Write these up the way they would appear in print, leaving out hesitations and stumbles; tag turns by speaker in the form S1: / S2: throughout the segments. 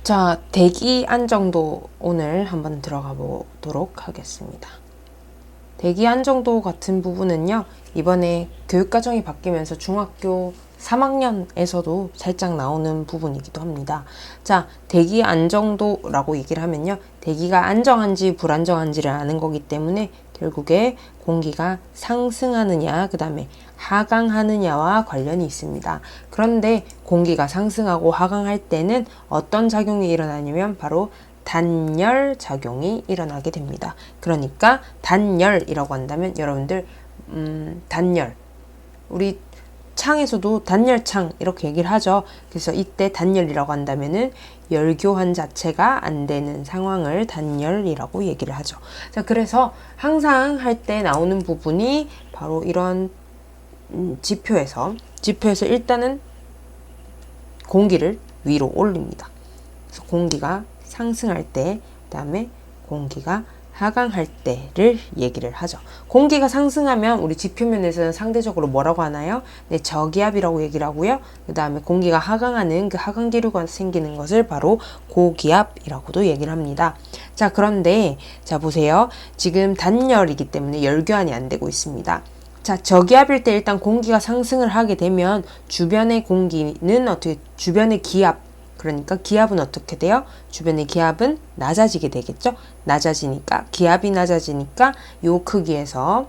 S1: 자, 대기 안정도 오늘 한번 들어가 보도록 하겠습니다. 대기 안정도 같은 부분은요, 이번에 교육과정이 바뀌면서 중학교 3학년에서도 살짝 나오는 부분이기도 합니다. 자, 대기 안정도라고 얘기를 하면요, 대기가 안정한지 불안정한지를 아는 거기 때문에 결국에 공기가 상승하느냐, 그 다음에 하강하느냐와 관련이 있습니다. 그런데 공기가 상승하고 하강할 때는 어떤 작용이 일어나냐면 바로 단열 작용이 일어나게 됩니다. 그러니까 단열이라고 한다면 여러분들 단열, 우리 창에서도 단열창 이렇게 얘기를 하죠. 그래서 이때 단열이라고 한다면은 열교환 자체가 안 되는 상황을 단열이라고 얘기를 하죠. 자, 그래서 항상 할 때 나오는 부분이 바로 이런 지표에서 일단은 공기를 위로 올립니다. 그래서 공기가 상승할 때, 그 다음에 공기가 하강할 때를 얘기를 하죠. 공기가 상승하면 우리 지표면에서는 상대적으로 뭐라고 하나요? 네, 저기압이라고 얘기를 하고요. 그 다음에 공기가 하강하는 그 하강기류가 생기는 것을 바로 고기압이라고도 얘기를 합니다. 자, 그런데 자 보세요. 지금 단열이기 때문에 열교환이 안 되고 있습니다. 자, 저기압일 때 일단 공기가 상승을 하게 되면 주변의 공기는 어떻게, 주변의 기압, 그러니까 기압은 어떻게 돼요? 주변의 기압은 낮아지게 되겠죠? 낮아지니까, 기압이 낮아지니까 요 크기에서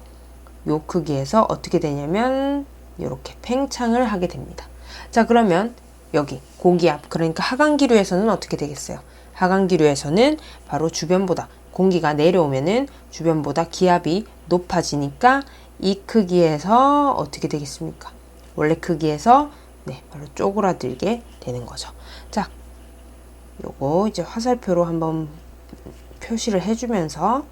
S1: 어떻게 되냐면 이렇게 팽창을 하게 됩니다. 자, 그러면 여기 고기압, 그러니까 하강기류에서는 어떻게 되겠어요? 하강기류에서는 바로 주변보다 공기가 내려오면은 주변보다 기압이 높아지니까 이 크기에서 어떻게 되겠습니까? 원래 크기에서 네, 바로 쪼그라들게 되는 거죠. 자, 요거 이제 화살표로 한번 표시를 해주면서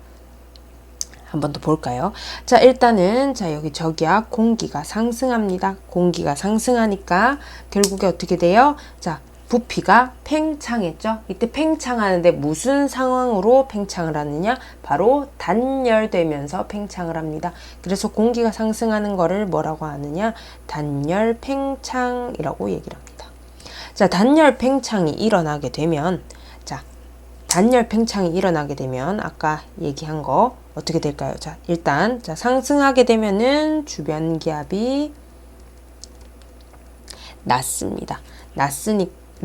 S1: 한 번 더 볼까요? 자, 일단은 자, 여기 저기압 공기가 상승합니다. 공기가 상승하니까 결국에 어떻게 돼요? 자, 부피가 팽창했죠. 이때 팽창하는데 무슨 상황으로 팽창을 하느냐? 바로 단열되면서 팽창을 합니다. 그래서 공기가 상승하는 거를 뭐라고 하느냐? 단열 팽창이라고 얘기를 합니다. 자, 단열 팽창이 일어나게 되면, 자, 단열 팽창이 일어나게 되면 아까 얘기한 거 어떻게 될까요? 자, 일단 자, 상승하게 되면은 주변 기압이 낮습니다.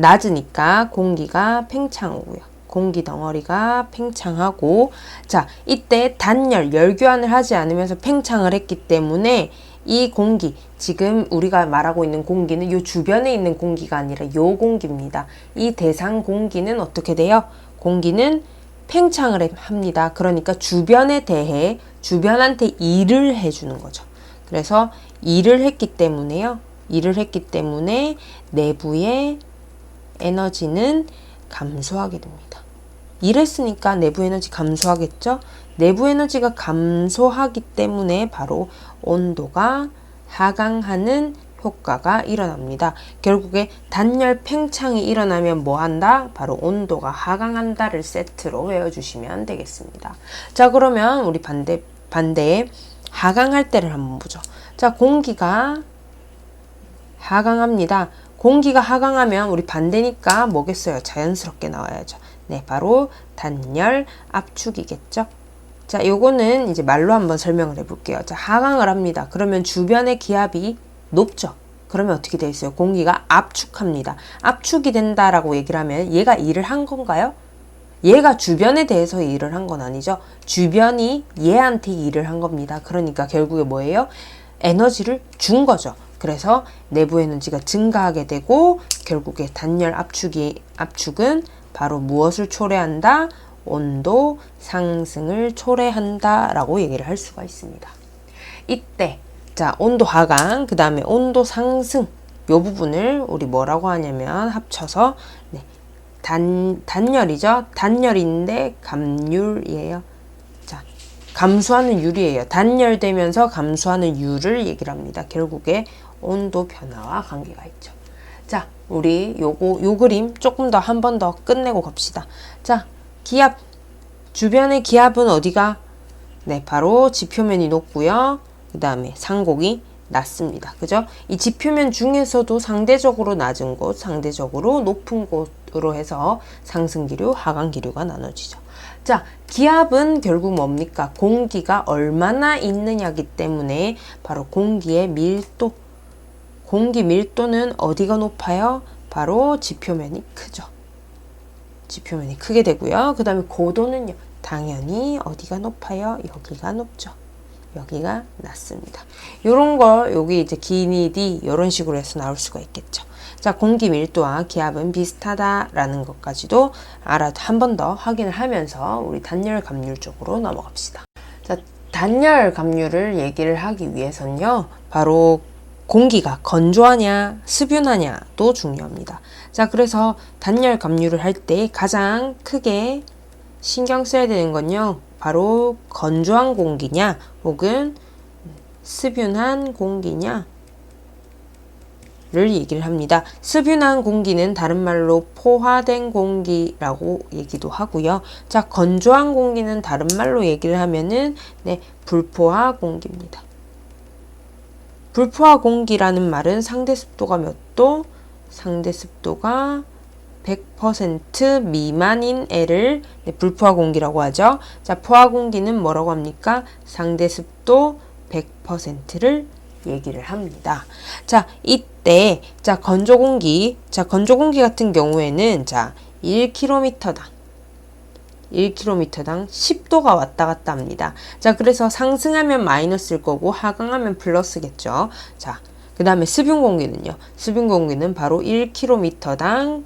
S1: 낮으니까 공기가 팽창하고요. 공기 덩어리가 팽창하고, 자, 이때 단열, 열교환을 하지 않으면서 팽창을 했기 때문에 이 공기, 지금 우리가 말하고 있는 공기는 요 주변에 있는 공기가 아니라 요 공기입니다. 이 대상 공기는 어떻게 돼요? 공기는 팽창을 합니다. 그러니까 주변에 대해 주변한테 일을 해주는 거죠. 그래서 일을 했기 때문에 내부의 에너지는 감소하게 됩니다. 이랬으니까 내부 에너지 감소하겠죠? 내부 에너지가 감소하기 때문에 바로 온도가 하강하는 효과가 일어납니다. 결국에 단열 팽창이 일어나면 뭐 한다? 바로 온도가 하강한다를 세트로 외워주시면 되겠습니다. 자, 그러면 우리 반대에 하강할 때를 한번 보죠. 자, 공기가 하강합니다. 공기가 하강하면 우리 반대니까 뭐겠어요? 자연스럽게 나와야죠. 네, 바로 단열 압축이겠죠. 자, 요거는 이제 말로 한번 설명을 해볼게요. 자, 하강을 합니다. 그러면 주변의 기압이 높죠. 그러면 어떻게 돼 있어요? 공기가 압축합니다. 압축이 된다라고 얘기를 하면 얘가 일을 한 건가요? 얘가 주변에 대해서 일을 한 건 아니죠. 주변이 얘한테 일을 한 겁니다. 그러니까 결국에 뭐예요? 에너지를 준 거죠. 그래서 내부 에너지가 증가하게 되고 결국에 단열 압축은 바로 무엇을 초래한다? 온도 상승을 초래한다 라고 얘기를 할 수가 있습니다. 이때 자, 온도 하강, 그 다음에 온도 상승 요 부분을 우리 뭐라고 하냐면 합쳐서 네, 단열이죠. 단열인데 감율이에요. 자, 감소하는 율이에요. 단열되면서 감소하는 율을 얘기를 합니다. 결국에 온도 변화와 관계가 있죠. 자, 우리 요 그림 조금 더 한 번 더 끝내고 갑시다. 자, 기압, 주변의 기압은 어디가? 네, 바로 지표면이 높고요. 그 다음에 상공이 낮습니다. 그죠? 이 지표면 중에서도 상대적으로 낮은 곳, 상대적으로 높은 곳으로 해서 상승기류, 하강기류가 나눠지죠. 자, 기압은 결국 뭡니까? 공기가 얼마나 있느냐기 때문에 바로 공기의 밀도, 공기 밀도는 어디가 높아요? 바로 지표면이 크죠. 지표면이 크게 되고요. 그 다음에 고도는요. 당연히 어디가 높아요? 여기가 높죠. 여기가 낮습니다. 요런 걸 여기 이제 기니디 이런 식으로 해서 나올 수가 있겠죠. 자, 공기 밀도와 기압은 비슷하다라는 것까지도 한 번 더 확인을 하면서 우리 단열 감률 쪽으로 넘어갑시다. 자, 단열 감률을 얘기를 하기 위해서는요. 바로 공기가 건조하냐 습윤하냐도 중요합니다. 자, 그래서 단열 감률을 할 때 가장 크게 신경 써야 되는 건요. 바로 건조한 공기냐 혹은 습윤한 공기냐를 얘기를 합니다. 습윤한 공기는 다른 말로 포화된 공기라고 얘기도 하고요. 자, 건조한 공기는 다른 말로 얘기를 하면은 불포화 공기입니다. 불포화 공기라는 말은 상대 습도가 몇 도? 상대 습도가 100% 미만인 애를 불포화 공기라고 하죠. 자, 포화 공기는 뭐라고 합니까? 상대 습도 100%를 얘기를 합니다. 자, 이때 건조 공기 같은 경우에는 1km당 10도가 왔다 갔다 합니다. 자, 그래서 상승하면 마이너스일 거고 하강하면 플러스겠죠. 자, 그 다음에 습윤 공기는요. 습윤 공기는 바로 1km당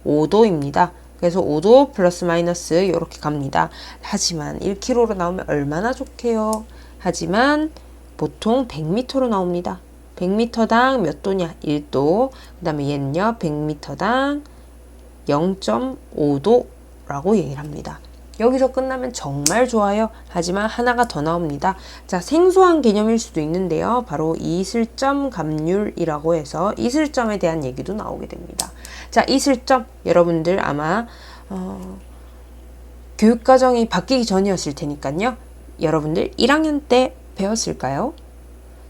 S1: 5도입니다. 그래서 5도 플러스 마이너스 이렇게 갑니다. 하지만 1km로 나오면 얼마나 좋게요. 하지만 보통 100m로 나옵니다. 100m당 몇 도냐? 1도. 그 다음에 얘는요. 100m당 0.5도라고 얘기를 합니다. 여기서 끝나면 정말 좋아요. 하지만 하나가 더 나옵니다. 자, 생소한 개념일 수도 있는데요. 바로 이슬점 감률이라고 해서 이슬점에 대한 얘기도 나오게 됩니다. 자, 이슬점 여러분들 아마 교육과정이 바뀌기 전이었을 테니까요. 여러분들 1학년 때 배웠을까요?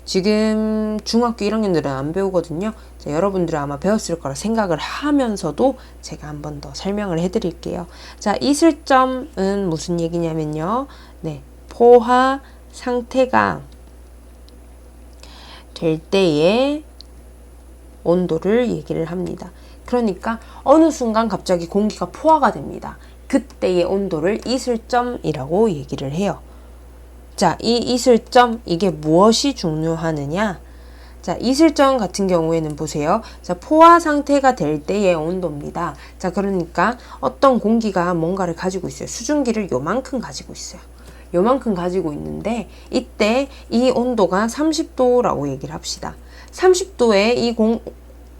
S1: 지금 중학교 1학년들은 안 배우거든요. 자, 여러분들은 아마 배웠을 거라 생각을 하면서도 제가 한 번 더 설명을 해드릴게요. 자, 이슬점은 무슨 얘기냐면요. 포화 상태가 될 때의 온도를 얘기를 합니다. 그러니까 어느 순간 갑자기 공기가 포화가 됩니다. 그때의 온도를 이슬점이라고 얘기를 해요. 자, 이 이슬점, 이게 무엇이 중요하느냐? 자, 이슬점 같은 경우에는 보세요. 자, 포화 상태가 될 때의 온도입니다. 자, 그러니까 어떤 공기가 뭔가를 가지고 있어요. 수증기를 요만큼 가지고 있어요. 요만큼 가지고 있는데 이때 이 온도가 30도라고 얘기를 합시다. 30도에 이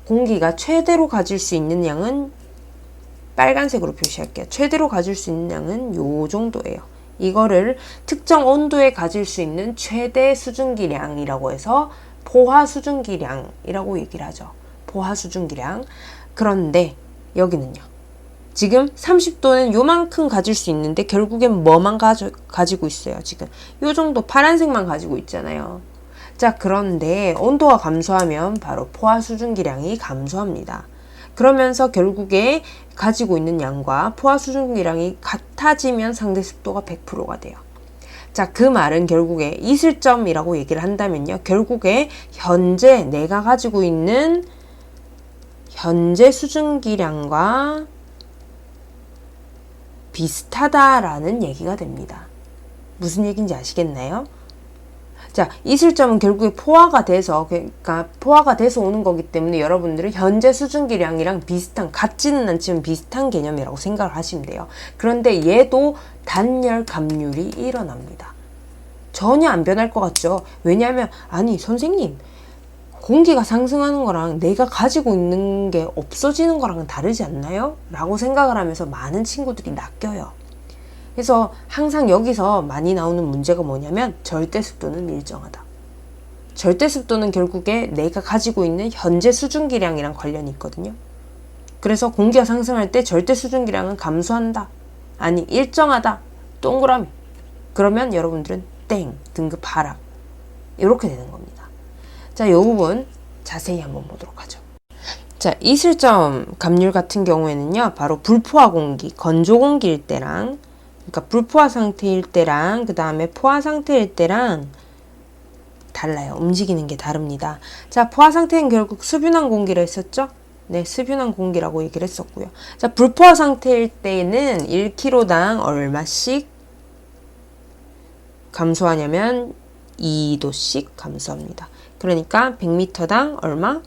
S1: 공기가 최대로 가질 수 있는 양은 빨간색으로 표시할게요. 최대로 가질 수 있는 양은 요 정도예요. 이거를 특정 온도에 가질 수 있는 최대 수증기량이라고 해서 포화 수증기량이라고 얘기를 하죠. 포화 수증기량. 그런데 여기는요. 지금 30도는 요만큼 가질 수 있는데 결국엔 뭐만 가지고 있어요. 지금 요 정도 파란색만 가지고 있잖아요. 자, 그런데 온도가 감소하면 바로 포화 수증기량이 감소합니다. 그러면서 결국에 가지고 있는 양과 포화 수증기량이 같아지면 상대 습도가 100%가 돼요. 자, 그 말은 결국에 이슬점이라고 얘기를 한다면요. 결국에 현재 내가 가지고 있는 현재 수증기량과 비슷하다라는 얘기가 됩니다. 무슨 얘기인지 아시겠나요? 자, 이슬점은 결국에 포화가 돼서, 그러니까 포화가 돼서 오는 거기 때문에 여러분들은 현재 수증기량이랑 같지는 않지만 비슷한 개념이라고 생각을 하시면 돼요. 그런데 얘도 단열 감률이 일어납니다. 전혀 안 변할 것 같죠? 왜냐하면, 아니, 선생님, 공기가 상승하는 거랑 내가 가지고 있는 게 없어지는 거랑은 다르지 않나요? 라고 생각을 하면서 많은 친구들이 낚여요. 그래서 항상 여기서 많이 나오는 문제가 뭐냐면 절대 습도는 일정하다. 절대 습도는 결국에 내가 가지고 있는 현재 수증기량이랑 관련이 있거든요. 그래서 공기가 상승할 때 절대 수증기량은 감소한다. 아니, 일정하다. 동그라미. 그러면 여러분들은 땡, 등급 하락. 이렇게 되는 겁니다. 자, 이 부분 자세히 한번 보도록 하죠. 자, 이슬점 감률 같은 경우에는요, 바로 불포화 공기, 건조 공기일 때랑, 그러니까 불포화 상태일 때랑, 그 다음에 포화 상태일 때랑 달라요. 움직이는 게 다릅니다. 자, 포화 상태는 결국 수분한 공기를 했었죠? 네, 수분한 공기라고 얘기를 했었고요. 자, 불포화 상태일 때는 1kg당 얼마씩 감소하냐면 2도씩 감소합니다. 그러니까 100m당 얼마?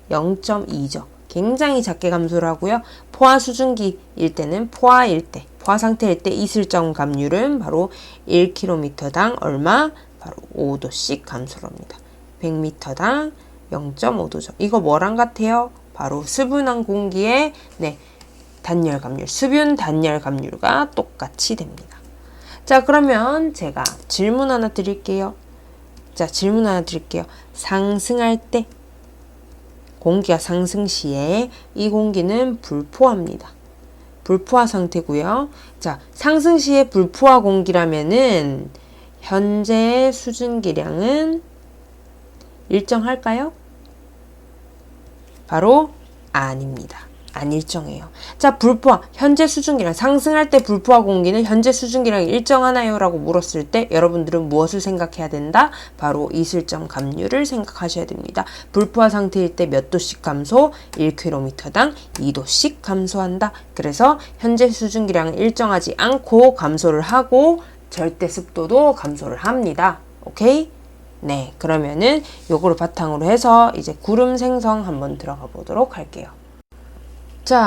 S1: 0.2죠. 굉장히 작게 감소를 하고요. 포화 수증기일 때는 포화일 때, 포화 상태일 때 이슬점 감률은 바로 1km당 얼마? 바로 5도씩 감소를 합니다. 100m당 0.5도죠. 이거 뭐랑 같아요? 바로 수분한 공기의 단열 감률, 수분 단열 감률과 똑같이 됩니다. 자, 그러면 제가 질문 하나 드릴게요. 자, 질문 하나 드릴게요. 상승할 때, 공기가 상승 시에 이 공기는 불포화입니다. 불포화 상태고요. 자, 상승 시에 불포화 공기라면은 현재의 수증기량은 일정할까요? 바로 아닙니다. 안 일정해요. 자, 불포화, 현재 수증기량, 상승할 때 불포화 공기는 현재 수증기량이 일정하나요? 라고 물었을 때 여러분들은 무엇을 생각해야 된다? 바로 이슬점 감률을 생각하셔야 됩니다. 불포화 상태일 때 몇 도씩 감소? 1km당 2도씩 감소한다. 그래서 현재 수증기량은 일정하지 않고 감소를 하고 절대 습도도 감소를 합니다. 오케이? 네, 그러면은 요거를 바탕으로 해서 이제 구름 생성 한번 들어가 보도록 할게요. 자,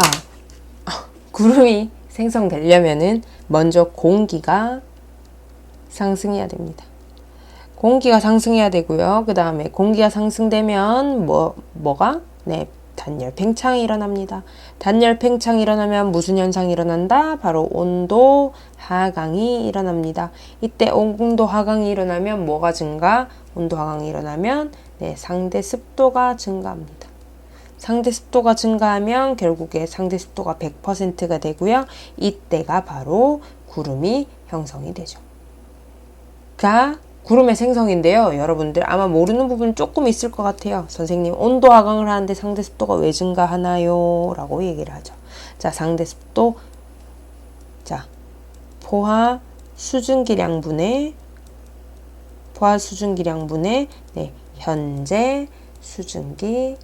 S1: 구름이 생성되려면은 먼저 공기가 상승해야 됩니다. 공기가 상승해야 되고요. 그 다음에 공기가 상승되면 뭐가? 네, 단열 팽창이 일어납니다. 단열 팽창이 일어나면 무슨 현상이 일어난다? 바로 온도 하강이 일어납니다. 이때 온도 하강이 일어나면 뭐가 증가? 온도 하강이 일어나면 상대 습도가 증가합니다. 상대 습도가 증가하면 결국에 상대 습도가 100%가 되고요. 이때가 바로 구름이 형성이 되죠. 구름의 생성인데요. 여러분들 아마 모르는 부분 조금 있을 것 같아요. 선생님, 온도 하강을 하는데 상대 습도가 왜 증가하나요? 라고 얘기를 하죠. 자, 상대 습도, 자, 포화 수증기량분의 현재 수증기량에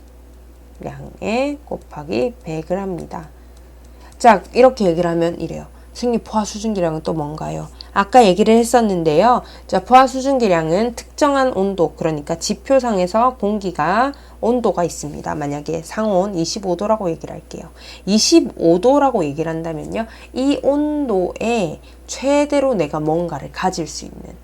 S1: 곱하기 100을 합니다. 자, 이렇게 얘기를 하면 이래요. 선생님, 포화 수증기량은 또 뭔가요? 아까 얘기를 했었는데요. 자, 포화 수증기량은 특정한 온도, 그러니까 지표상에서 공기가 온도가 있습니다. 만약에 상온 25도라고 얘기를 할게요. 25도라고 얘기를 한다면요. 이 온도에 최대로 내가 뭔가를 가질 수 있는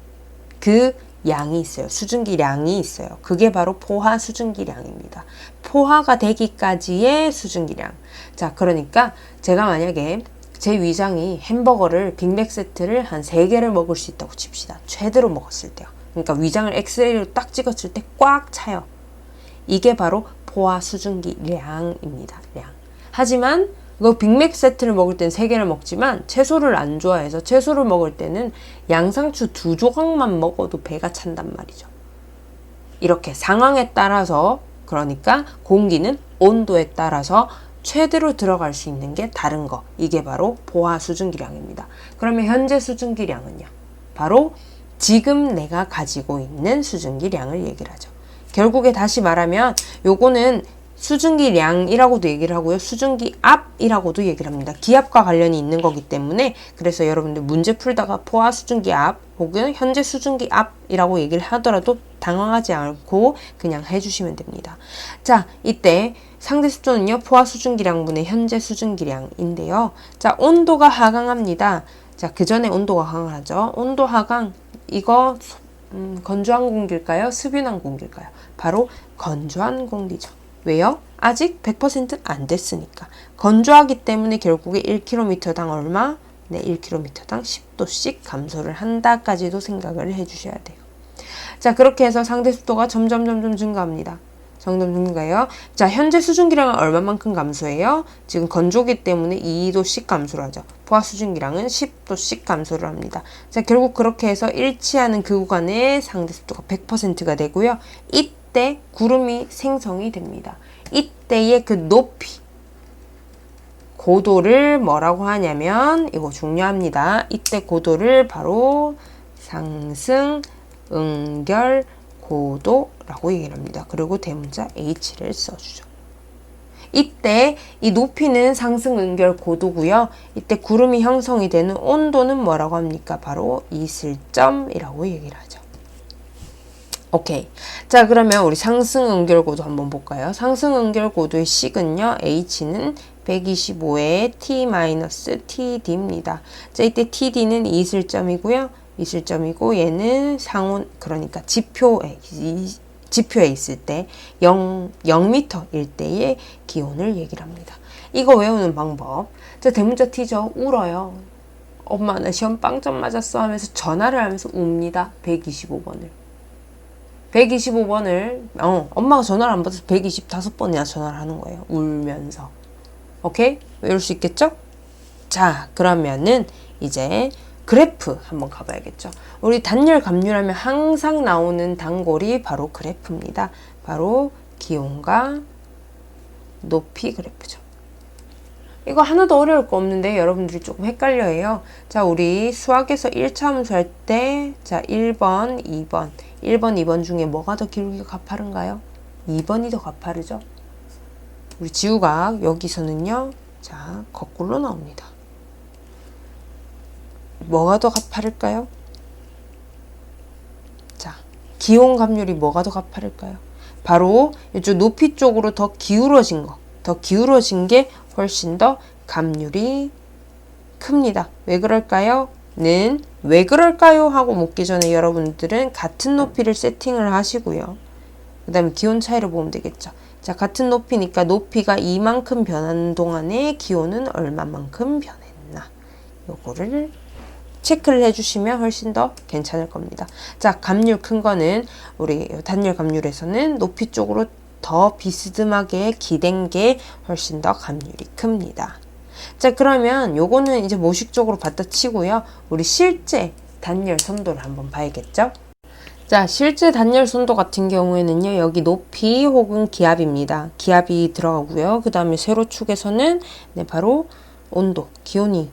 S1: 그 양이 있어요. 수증기량이 있어요. 그게 바로 포화 수증기량입니다. 포화가 되기까지의 수증기량. 자, 그러니까 제가 만약에 제 위장이 햄버거를 빅맥 세트를 한 3개를 먹을 수 있다고 칩시다. 최대로 먹었을 때요. 그러니까 위장을 엑스레이로 딱 찍었을 때 꽉 차요. 이게 바로 포화 수증기량입니다. 량. 하지만 이거 빅맥 세트를 먹을 땐 3개를 먹지만 채소를 안 좋아해서 채소를 먹을 때는 양상추 2조각만 먹어도 배가 찬단 말이죠. 이렇게 상황에 따라서, 그러니까 공기는 온도에 따라서 최대로 들어갈 수 있는 게 다른 거. 이게 바로 포화 수증기량입니다. 그러면 현재 수증기량은요? 바로 지금 내가 가지고 있는 수증기량을 얘기를 하죠. 결국에 다시 말하면 요거는 수증기량이라고도 얘기를 하고요. 수증기압이라고도 얘기를 합니다. 기압과 관련이 있는 거기 때문에, 그래서 여러분들 문제 풀다가 포화 수증기압 혹은 현재 수증기압이라고 얘기를 하더라도 당황하지 않고 그냥 해주시면 됩니다. 자, 이때 상대 습도는요, 포화 수증기량분의 현재 수증기량인데요. 자, 온도가 하강합니다. 자, 그 전에 온도가 하강하죠. 온도 하강, 이거 건조한 공기일까요? 수분한 공기일까요? 바로 건조한 공기죠. 왜요? 아직 100% 안 됐으니까. 건조하기 때문에 결국에 1km당 얼마? 네, 1km당 10도씩 감소를 한다까지도 생각을 해주셔야 돼요. 자, 그렇게 해서 상대 습도가 점점 증가합니다. 점점 증가해요. 자, 현재 수증기량은 얼마만큼 감소해요? 지금 건조기 때문에 2도씩 감소를 하죠. 포화 수증기량은 10도씩 감소를 합니다. 자, 결국 그렇게 해서 일치하는 그 구간에 상대 습도가 100%가 되고요. 이때 구름이 생성이 됩니다. 이때의 그 높이, 고도를 뭐라고 하냐면 이거 중요합니다. 이때 고도를 바로 상승 응결 고도라고 얘기를 합니다. 그리고 대문자 H를 써주죠. 이때 이 높이는 상승 응결 고도고요. 이때 구름이 형성이 되는 온도는 뭐라고 합니까? 바로 이슬점이라고 얘기를 하죠. 오케이. 자, 그러면 우리 상승 응결 고도 한번 볼까요? 상승 응결 고도의 식은요. H는 125의 T-TD입니다. 자, 이때 TD는 이슬점이고요. 이슬점이고 얘는 상온, 그러니까 지표에 있을 때 0m일 때의 기온을 얘기를 합니다. 이거 외우는 방법. 자, 대문자 T죠. 울어요. 엄마 나 시험 빵점 맞았어 하면서 전화를 하면서 웁니다. 125번을. 125번을 엄마가 전화를 안 받아서 125번이나 전화를 하는 거예요. 울면서. 오케이? 외울 수 있겠죠? 자, 그러면은 이제 그래프 한번 가봐야겠죠. 우리 단열 감률하면 항상 나오는 단골이 바로 그래프입니다. 바로 기온과 높이 그래프죠. 이거 하나도 어려울 거 없는데 여러분들이 조금 헷갈려 해요. 자, 우리 수학에서 1차 함수 할 때, 자, 1번, 2번. 1번, 2번 중에 뭐가 더 기울기가 가파른가요? 2번이 더 가파르죠? 우리 지우각 여기서는요, 자, 거꾸로 나옵니다. 뭐가 더 가파를까요? 자, 기온 감률이 뭐가 더 가파를까요? 바로 이쪽 높이 쪽으로 더 기울어진 거. 더 기울어진 게 훨씬 더 감률이 큽니다. 왜 그럴까요? 는 왜 그럴까요? 하고 묻기 전에 여러분들은 같은 높이를 세팅을 하시고요. 그 다음에 기온 차이를 보면 되겠죠. 자, 같은 높이니까 높이가 이만큼 변하는 동안에 기온은 얼마만큼 변했나. 요거를 체크를 해주시면 훨씬 더 괜찮을 겁니다. 자, 감률 큰 거는 우리 단열 감률에서는 높이 쪽으로 더 비스듬하게 기댄 게 훨씬 더 감률이 큽니다. 자, 그러면 요거는 이제 모식적으로 갖다 치고요. 우리 실제 단열 선도를 한번 봐야겠죠? 자, 실제 단열 선도 같은 경우에는요. 여기 높이 혹은 기압입니다. 기압이 들어가고요. 그 다음에 세로축에서는 네, 바로 온도, 기온이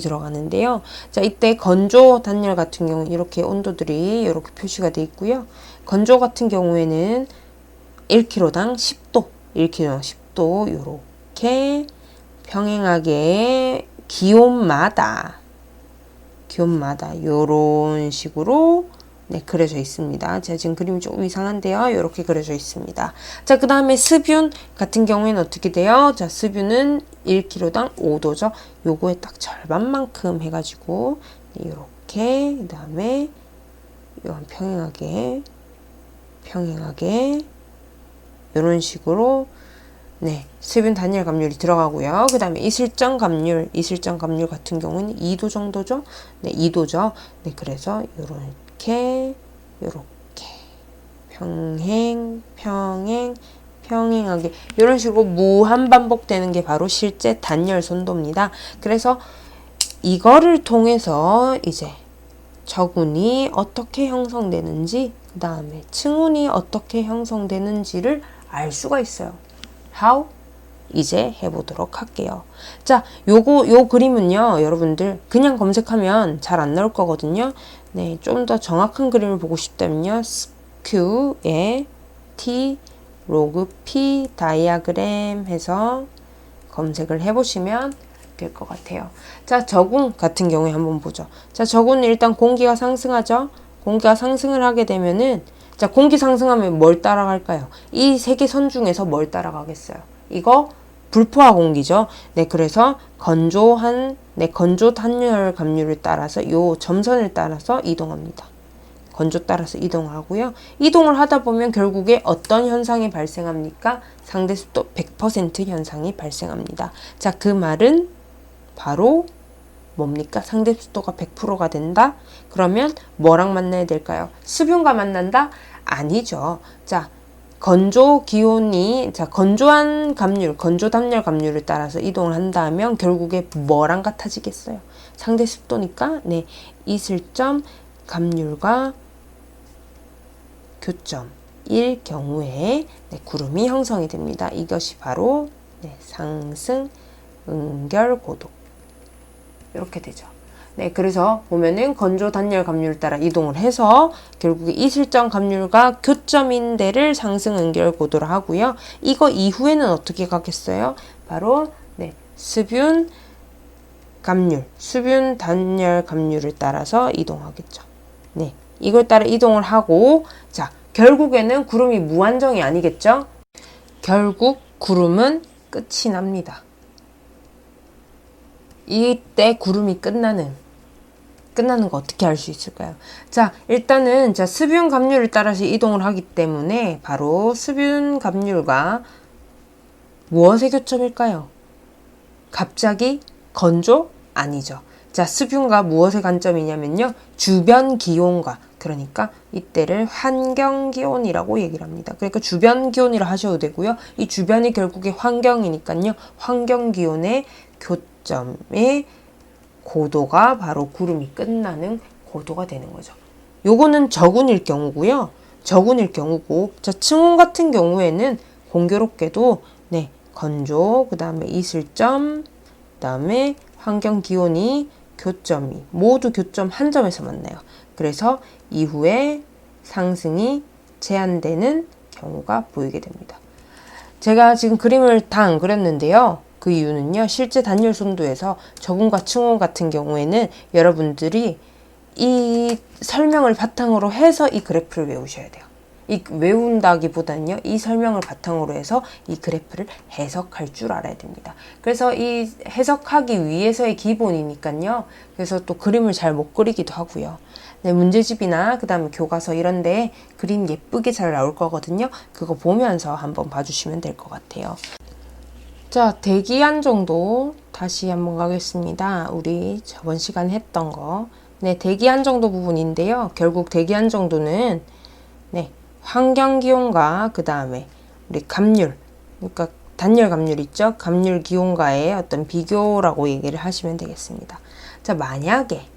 S1: 들어가는데요. 자, 이때 건조 단열 같은 경우 이렇게 온도들이 이렇게 표시가 되어 있고요. 건조 같은 경우에는 1kg당 10도, 1kg당 10도 이렇게 평행하게 기온마다 이런 식으로 네, 그려져 있습니다. 제가 지금 그림이 조금 이상한데요. 이렇게 그려져 있습니다. 자, 그 다음에 습윤 같은 경우에는 어떻게 돼요? 자, 습윤은 1kg당 5도죠. 요거의 딱 절반만큼 해가지고 네, 이렇게 그 다음에 이건 평행하게 이런 식으로 네, 습윤 단열 감률이 들어가고요. 그 다음에 이슬점 감률 같은 경우는 2도 정도죠. 네, 2도죠. 네, 그래서 이렇게 평행하게 이런 식으로 무한 반복되는 게 바로 실제 단열 선도입니다. 그래서 이거를 통해서 이제 저군이 어떻게 형성되는지, 그 다음에 층운이 어떻게 형성되는지를 알 수가 있어요. How? 이제 해보도록 할게요. 자, 요 그림은요, 여러분들 그냥 검색하면 잘 안 나올 거거든요. 네, 좀 더 정확한 그림을 보고 싶다면요, Q에 T 로그 P 다이아그램 해서 검색을 해보시면 될 것 같아요. 자, 저군 같은 경우에 한번 보죠. 자, 저군은 일단 공기가 상승하죠. 공기가 상승을 하게 되면은, 자, 공기 상승하면 뭘 따라갈까요? 이 세 개 선 중에서 뭘 따라가겠어요? 이거 불포화 공기죠. 네, 그래서 건조 단열 감률을 따라서 요 점선을 따라서 이동합니다. 건조 따라서 이동을 하고요. 이동을 하다 보면 결국에 어떤 현상이 발생합니까? 상대 습도 100% 현상이 발생합니다. 자, 그 말은 바로 뭡니까? 상대 습도가 100%가 된다? 그러면 뭐랑 만나야 될까요? 습윤과 만난다? 아니죠. 자, 건조한 감률, 건조 단열 감률을 따라서 이동을 한다면 결국에 뭐랑 같아지겠어요? 상대 습도니까, 네, 이슬점 감률과 교점. 일 경우에 구름이 형성이 됩니다. 이것이 바로 상승 응결 고도 이렇게 되죠. 그래서 보면은 건조 단열 감률 따라 이동을 해서 결국에 이슬점 감률과 교점인 데를 상승 응결 고도로 하고요. 이거 이후에는 어떻게 가겠어요? 바로 수분 감률, 수분 단열 감률을 따라서 이동하겠죠. 이걸 따라 이동을 하고, 자, 결국에는 구름이 무한정이 아니겠죠? 결국 구름은 끝이 납니다. 이때 구름이 끝나는 거 어떻게 알 수 있을까요? 자, 일단은 수분 감률을 따라서 이동을 하기 때문에 바로 수분 감률과 무엇의 교점일까요? 갑자기 건조? 아니죠. 자, 수분과 무엇의 관점이냐면요. 주변 기온과, 그러니까 이때를 환경 기온이라고 얘기를 합니다. 그러니까 주변 기온이라 하셔도 되고요. 이 주변이 결국에 환경이니까요. 환경 기온의 교점의 고도가 바로 구름이 끝나는 고도가 되는 거죠. 요거는 저군일 경우고요. 저군일 경우고, 자, 층온 같은 경우에는 공교롭게도 건조, 그 다음에 이슬점, 그 다음에 환경 기온이 교점이 모두 교점 한 점에서 만나요. 그래서 이후에 상승이 제한되는 경우가 보이게 됩니다. 제가 지금 그림을 다 안 그렸는데요. 그 이유는요. 실제 단열 송도에서 저군과 층온 같은 경우에는 여러분들이 이 설명을 바탕으로 해서 이 그래프를 외우셔야 돼요. 외운다기보다는요. 이 설명을 바탕으로 해서 이 그래프를 해석할 줄 알아야 됩니다. 그래서 이 해석하기 위해서의 기본이니까요. 그래서 또 그림을 잘 못 그리기도 하고요. 문제집이나 그 다음에 교과서 이런데 그림 예쁘게 잘 나올 거거든요. 그거 보면서 한번 봐주시면 될 것 같아요. 자, 대기한 정도 다시 한번 가겠습니다. 우리 저번 시간 했던 거. 대기한 정도 부분인데요. 결국 대기한 정도는 환경 기온과 그 다음에 우리 감률, 그러니까 단열 감률 있죠? 감률 기온과의 어떤 비교라고 얘기를 하시면 되겠습니다. 자, 만약에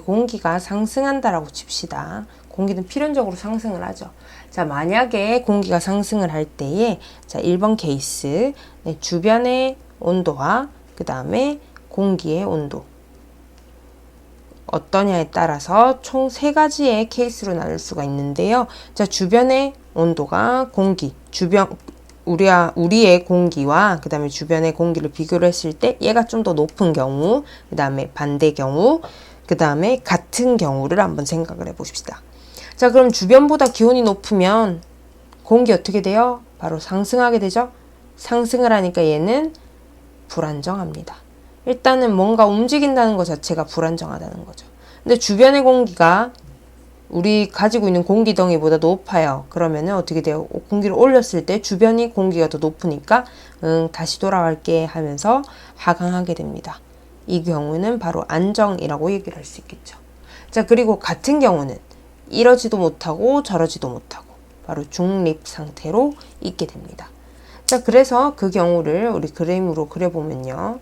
S1: 공기가 상승한다라고 칩시다. 공기는 필연적으로 상승을 하죠. 자, 만약에 공기가 상승을 할 때에, 자, 1번 케이스, 주변의 온도와 그 다음에 공기의 온도. 어떠냐에 따라서 총 3가지의 케이스로 나눌 수가 있는데요. 자, 주변의 온도가 우리의 공기와 그 다음에 주변의 공기를 비교를 했을 때 얘가 좀 더 높은 경우, 그 다음에 반대 경우, 그 다음에 같은 경우를 한번 생각을 해보십시다. 자, 그럼 주변보다 기온이 높으면 공기 어떻게 돼요? 바로 상승하게 되죠? 상승을 하니까 얘는 불안정합니다. 일단은 뭔가 움직인다는 것 자체가 불안정하다는 거죠. 근데 주변의 공기가 우리 가지고 있는 공기덩이보다 높아요. 그러면은 어떻게 돼요? 공기를 올렸을 때 주변이 공기가 더 높으니까 다시 돌아갈게 하면서 하강하게 됩니다. 이 경우는 바로 안정이라고 얘기를 할 수 있겠죠. 자, 그리고 같은 경우는 이러지도 못하고 저러지도 못하고 바로 중립 상태로 있게 됩니다. 자, 그래서 그 경우를 우리 그림으로 그려보면요.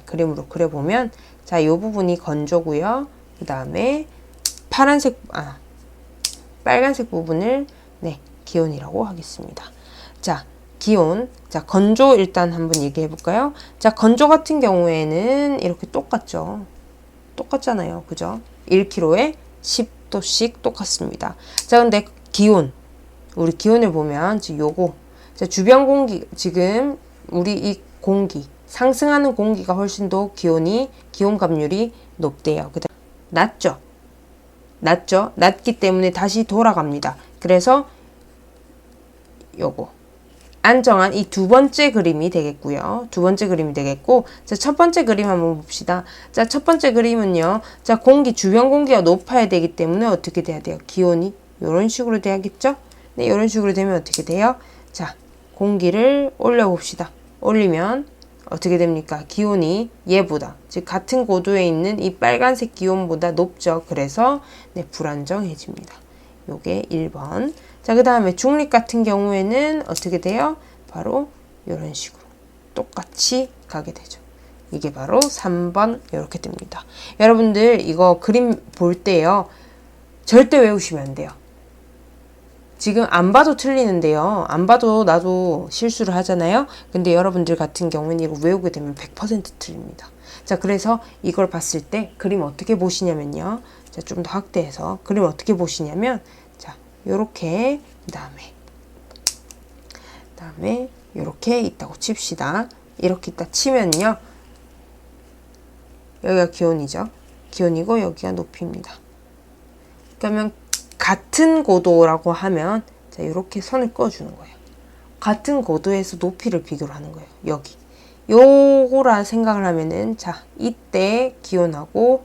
S1: 그림으로 그려보면, 자, 이 부분이 건조고요. 그 다음에 빨간색 부분을 기온이라고 하겠습니다. 자, 기온. 자, 건조 일단 한번 얘기해 볼까요? 자, 건조 같은 경우에는 이렇게 똑같죠. 똑같잖아요. 그죠? 1kg에 10도씩 똑같습니다. 자, 근데 기온. 우리 기온을 보면 지금 요거. 자, 주변 공기, 지금 우리 이 공기, 상승하는 공기가 훨씬 더 기온 감률이 높대요. 그다음 낮죠? 낮기 때문에 다시 돌아갑니다. 그래서 요거 안정한 이 두 번째 그림이 되겠고요. 두 번째 그림이 되겠고, 자, 첫 번째 그림 한번 봅시다. 자, 첫 번째 그림은요. 자, 주변 공기가 높아야 되기 때문에 어떻게 돼야 돼요? 기온이 이런 식으로 돼야겠죠? 네, 이런 식으로 되면 어떻게 돼요? 자, 공기를 올려봅시다. 올리면 어떻게 됩니까? 기온이 얘보다, 즉 같은 고도에 있는 이 빨간색 기온보다 높죠. 그래서 불안정해집니다. 요게 1번. 자, 그 다음에 중립 같은 경우에는 어떻게 돼요? 바로 이런 식으로 똑같이 가게 되죠. 이게 바로 3번 이렇게 됩니다. 여러분들 이거 그림 볼 때요. 절대 외우시면 안 돼요. 지금 안 봐도 틀리는데요. 안 봐도 나도 실수를 하잖아요. 근데 여러분들 같은 경우에는 이거 외우게 되면 100% 틀립니다. 자, 그래서 이걸 봤을 때 그림 어떻게 보시냐면요. 자, 좀 더 확대해서 그림 어떻게 보시냐면, 자, 요렇게, 그다음에 요렇게 있다고 칩시다. 이렇게 있다 치면요. 여기가 기온이죠. 기온이고 여기가 높이입니다. 그러면 같은 고도라고 하면, 자, 이렇게 선을 그어주는 거예요. 같은 고도에서 높이를 비교를 하는 거예요. 여기. 요거라 생각을 하면은, 자, 이때 기온하고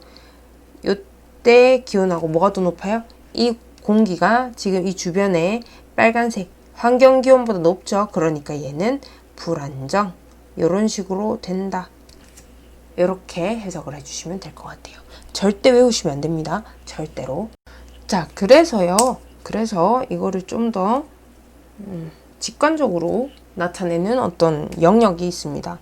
S1: 요때 기온하고 뭐가 더 높아요? 이 공기가 지금 이 주변에 빨간색 환경 기온보다 높죠. 그러니까 얘는 불안정. 이런 식으로 된다. 이렇게 해석을 해주시면 될 것 같아요. 절대 외우시면 안 됩니다. 절대로. 자, 그래서 이거를 좀 더 직관적으로 나타내는 어떤 영역이 있습니다.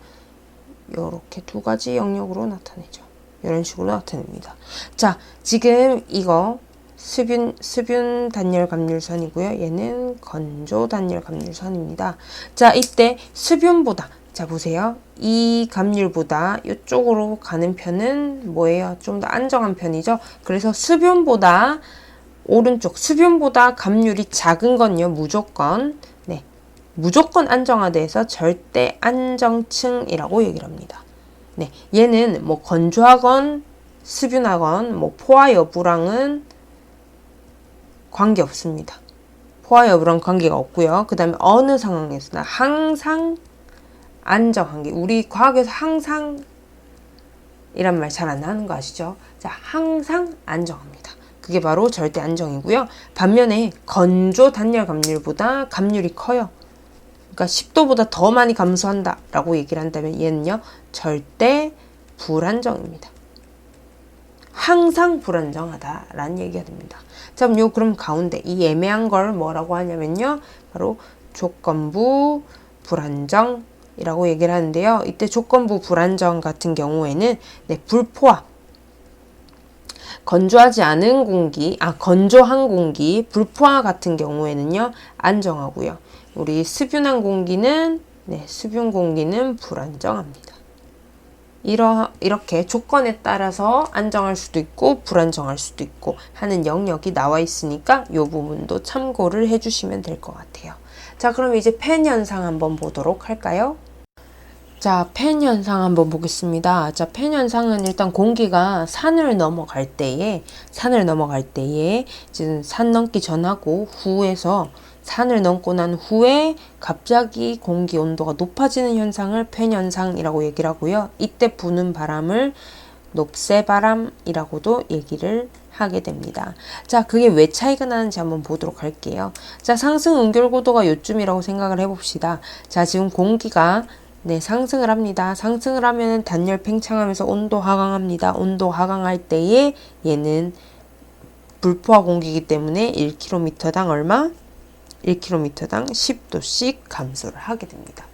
S1: 이렇게 두 가지 영역으로 나타내죠. 이런 식으로 나타냅니다. 자, 지금 이거 수분 단열 감률선이고요. 얘는 건조 단열 감률선입니다. 자, 이때 수분보다, 자, 보세요. 이 감률보다 이쪽으로 가는 편은 뭐예요? 좀 더 안정한 편이죠. 그래서 수분보다 오른쪽, 수분보다 감률이 작은 건요, 무조건, 네, 무조건 안정화돼서 절대 안정층이라고 얘기를 합니다. 네, 얘는 뭐 건조하건 수분하건 뭐 포화 여부랑은 관계 없습니다. 포화 여부랑 관계가 없고요. 그 다음에 어느 상황에서나 항상 안정한 게, 우리 과학에서 항상 이란 말 잘 안 하는 거 아시죠? 자, 항상 안정합니다. 그게 바로 절대 안정이고요. 반면에 건조 단열 감률보다 감률이 커요. 그러니까 10도보다 더 많이 감소한다 라고 얘기를 한다면 얘는요, 절대 불안정입니다. 항상 불안정하다라는 얘기가 됩니다. 자, 그럼 가운데 이 애매한 걸 뭐라고 하냐면요, 바로 조건부 불안정이라고 얘기를 하는데요. 이때 조건부 불안정 같은 경우에는, 네, 불포화, 건조하지 않은 공기, 건조한 공기, 불포화 같은 경우에는요, 안정하고요. 우리 수분한 공기는, 네, 수분 공기는 불안정합니다. 이렇게 조건에 따라서 안정할 수도 있고 불안정할 수도 있고 하는 영역이 나와 있으니까 이 부분도 참고를 해주시면 될 것 같아요. 자, 그럼 이제 팬 현상 한번 보도록 할까요? 자, 팬 현상 한번 보겠습니다. 자, 팬 현상은 일단 공기가 산을 넘어갈 때에 지금 산 넘기 전하고 후에서 산을 넘고 난 후에 갑자기 공기 온도가 높아지는 현상을 팬 현상이라고 얘기를 하고요. 이때 부는 바람을 녹새바람이라고도 얘기를 하게 됩니다. 자, 그게 왜 차이가 나는지 한번 보도록 할게요. 자, 상승 응결고도가 요쯤이라고 생각을 해봅시다. 자, 지금 공기가, 네, 상승을 합니다. 상승을 하면 단열 팽창하면서 온도 하강합니다. 온도 하강할 때에 얘는 불포화 공기이기 때문에 1km당 얼마? 1km당 10도씩 감소를 하게 됩니다.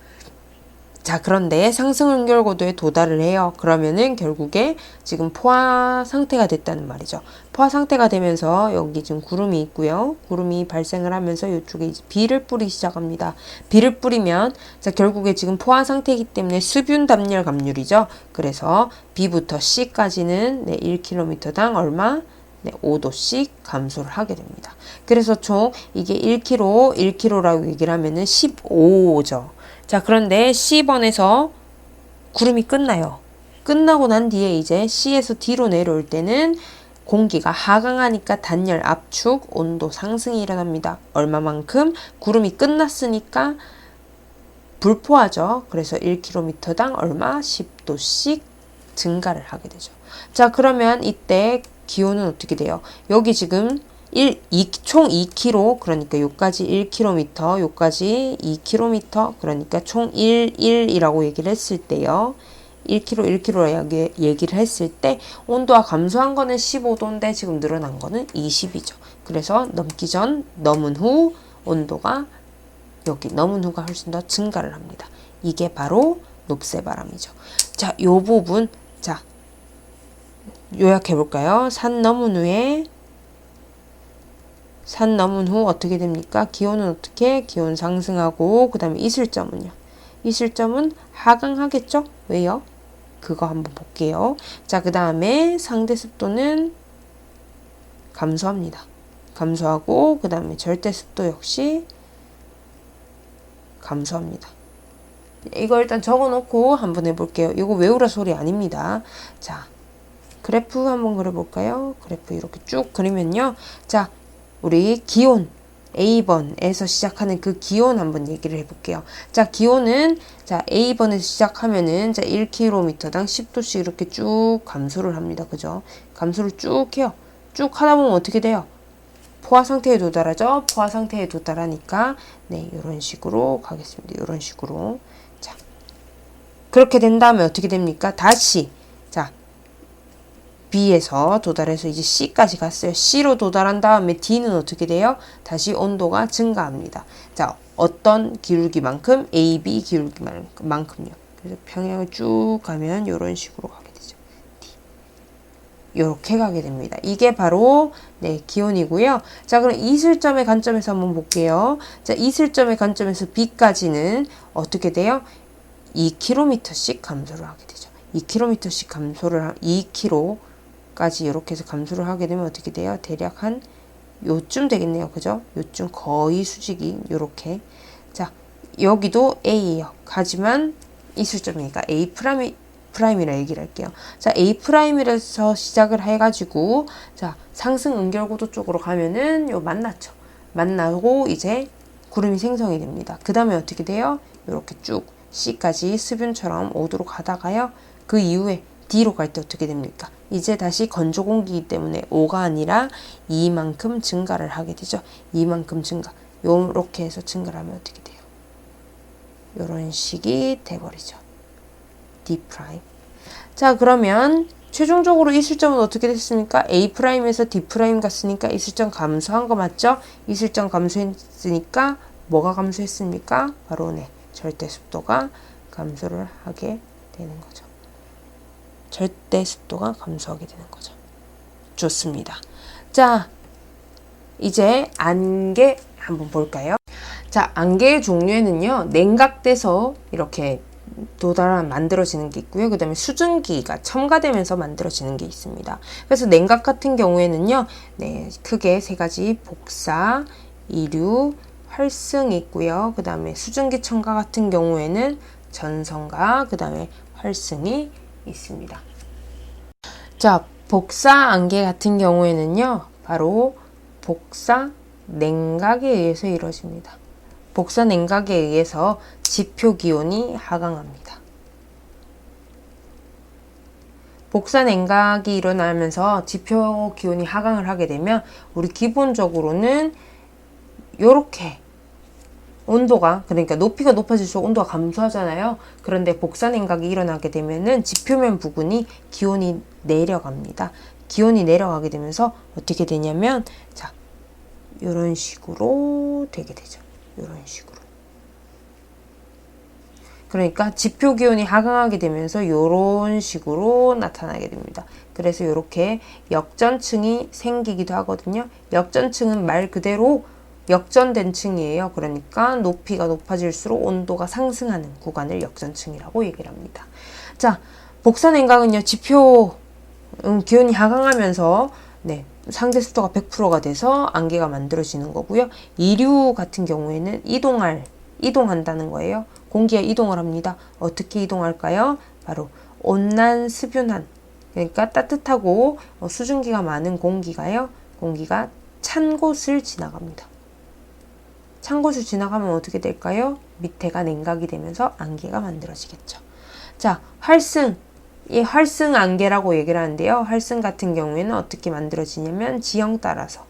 S1: 자, 그런데 상승 응결고도에 도달을 해요. 그러면은 결국에 지금 포화 상태가 됐다는 말이죠. 포화 상태가 되면서 여기 지금 구름이 있고요. 구름이 발생을 하면서 이쪽에 이제 비를 뿌리기 시작합니다. 비를 뿌리면, 자, 결국에 지금 포화 상태이기 때문에 수분 담열 감률이죠. 그래서 B부터 C까지는, 네, 1km당 얼마? 네, 5도씩 감소를 하게 됩니다. 그래서 총 이게 1km라고 얘기를 하면은 15죠. 자, 그런데 C번에서 구름이 끝나요. 끝나고 난 뒤에 이제 C에서 D로 내려올 때는 공기가 하강하니까 단열, 압축, 온도 상승이 일어납니다. 얼마만큼? 구름이 끝났으니까 불포화죠. 그래서 1km당 얼마? 10도씩 증가를 하게 되죠. 자, 그러면 이때 기온은 어떻게 돼요? 여기 지금 총 2km, 그러니까 요까지 1km, 요까지 2km, 그러니까 총 1이라고 얘기를 했을 때요. 1km 얘기를 했을 때 온도가 감소한 거는 15도인데 지금 늘어난 거는 20이죠. 그래서 넘은 후 온도가 여기 넘은 후가 훨씬 더 증가를 합니다. 이게 바로 녹새바람이죠. 자, 요 부분, 자, 요약해 볼까요? 산 넘은 후에 산 넘은 후 어떻게 됩니까? 기온은 어떻게? 기온 상승하고 그 다음에 이슬점은요? 이슬점은 하강하겠죠? 왜요? 그거 한번 볼게요. 자, 그 다음에 상대 습도는 감소합니다. 감소하고 그 다음에 절대 습도 역시 감소합니다. 이거 일단 적어놓고 한번 해볼게요. 이거 외우라 소리 아닙니다. 자, 그래프 한번 그려볼까요? 그래프 이렇게 쭉 그리면요. 자, 우리 기온 A번에서 시작하는 그 기온 한번 얘기를 해볼게요. 자, 기온은 자 A번에서 시작하면은 자 1km당 10도씩 이렇게 쭉 감소를 합니다. 그죠? 감소를 쭉 해요. 쭉 하다 보면 어떻게 돼요? 포화 상태에 도달하죠? 포화 상태에 도달하니까 네, 이런 식으로 가겠습니다. 이런 식으로. 자, 그렇게 된 다음에 어떻게 됩니까? 다시 자 B에서 도달해서 이제 C까지 갔어요. C로 도달한 다음에 D는 어떻게 돼요? 다시 온도가 증가합니다. 자, 어떤 기울기만큼? AB 기울기만큼요. 그래서 평양을 쭉 가면 이런 식으로 가게 되죠. D. 이렇게 가게 됩니다. 이게 바로 네, 기온이고요. 자, 그럼 이슬점의 관점에서 한번 볼게요. 자, 이슬점의 관점에서 B까지는 어떻게 돼요? 2km씩 감소를 하게 되죠. 2km씩 감소를 2km까지 이렇게 해서 감소를 하게 되면 어떻게 돼요? 대략 한 요쯤 되겠네요. 그죠? 요쯤 거의 수직이 요렇게. 자, 여기도 A예요. 하지만 이슬점이니까 A 프라임이라 얘기를 할게요. 자, A 프라임이라서 시작을 해가지고 자, 상승 은결고도 쪽으로 가면은 요 만났죠. 만나고 이제 구름이 생성이 됩니다. 그 다음에 어떻게 돼요? 요렇게 쭉 C까지 수변처럼 오도록 하다가요. 그 이후에 D로 갈 때 어떻게 됩니까? 이제 다시 건조 공기이기 때문에 5가 아니라 2만큼 증가를 하게 되죠. 2만큼 증가. 요렇게 해서 증가를 하면 어떻게 돼요? 요런 식이 돼버리죠. D 프라임. 자, 그러면 최종적으로 이슬점은 어떻게 됐습니까? A 프라임에서 D 프라임 갔으니까 이슬점 감소한 거 맞죠? 이슬점 감소했으니까 뭐가 감소했습니까? 바로 네. 절대 습도가 감소를 하게 되는 거죠. 절대 습도가 감소하게 되는 거죠. 좋습니다. 자, 이제 안개 한번 볼까요? 자, 안개의 종류에는요, 냉각돼서 이렇게 만들어지는 게 있고요. 그 다음에 수증기가 첨가되면서 만들어지는 게 있습니다. 그래서 냉각 같은 경우에는요, 네, 크게 세 가지 복사, 이류, 활승이 있고요. 그 다음에 수증기 첨가 같은 경우에는 전성과 그 다음에 활승이 있습니다. 자, 복사 안개 같은 경우에는요. 바로 복사 냉각에 의해서 이루어집니다. 복사 냉각에 의해서 지표 기온이 하강합니다. 복사 냉각이 일어나면서 지표 기온이 하강을 하게 되면 우리 기본적으로는 요렇게 온도가 그러니까 높이가 높아질수록 온도가 감소하잖아요. 그런데 복사 냉각이 일어나게 되면은 지표면 부근이 기온이 내려갑니다. 기온이 내려가게 되면서 어떻게 되냐면 자, 요런 식으로 되게 되죠. 요런 식으로. 그러니까 지표 기온이 하강하게 되면서 요런 식으로 나타나게 됩니다. 그래서 요렇게 역전층이 생기기도 하거든요. 역전층은 말 그대로 역전된 층이에요. 그러니까 높이가 높아질수록 온도가 상승하는 구간을 역전층이라고 얘기를 합니다. 자, 복사 냉각은요. 지표 기온이 하강하면서 네, 상대 습도가 100%가 돼서 안개가 만들어지는 거고요. 이류 같은 경우에는 이동한다는 거예요. 공기가 이동을 합니다. 어떻게 이동할까요? 바로 온난 스뷴한 그러니까 따뜻하고 수증기가 많은 공기가 찬 곳을 지나갑니다. 찬 곳을 지나가면 어떻게 될까요? 밑에가 냉각이 되면서 안개가 만들어지겠죠. 자, 활승. 이 활승 안개라고 얘기를 하는데요. 활승 같은 경우에는 어떻게 만들어지냐면 지형 따라서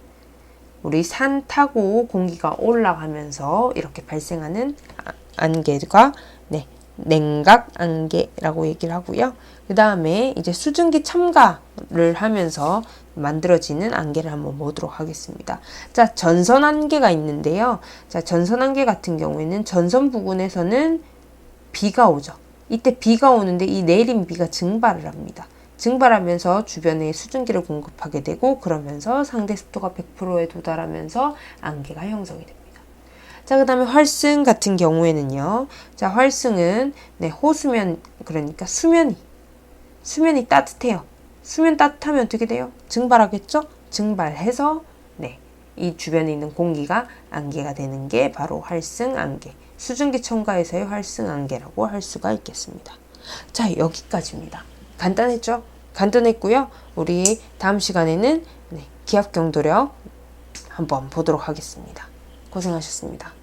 S1: 우리 산 타고 공기가 올라가면서 이렇게 발생하는 안개가 네, 냉각 안개라고 얘기를 하고요. 그 다음에 이제 수증기 첨가를 하면서 만들어지는 안개를 한번 보도록 하겠습니다. 자, 전선 안개가 있는데요. 자, 전선 안개 같은 경우에는 전선 부근에서는 비가 오죠. 이때 비가 오는데 이 내린 비가 증발을 합니다. 증발하면서 주변에 수증기를 공급하게 되고 그러면서 상대 습도가 100%에 도달하면서 안개가 형성이 됩니다. 자, 그 다음에 활승 같은 경우에는요. 자, 활승은 네, 호수면, 그러니까 수면이 따뜻해요. 수면 따뜻하면 어떻게 돼요? 증발하겠죠? 증발해서 네, 이 주변에 있는 공기가 안개가 되는 게 바로 활승 안개, 수증기 첨가해서의 활승 안개라고 할 수가 있겠습니다. 자, 여기까지입니다. 간단했죠? 간단했고요. 우리 다음 시간에는 네, 기압 경도력 한번 보도록 하겠습니다. 고생하셨습니다.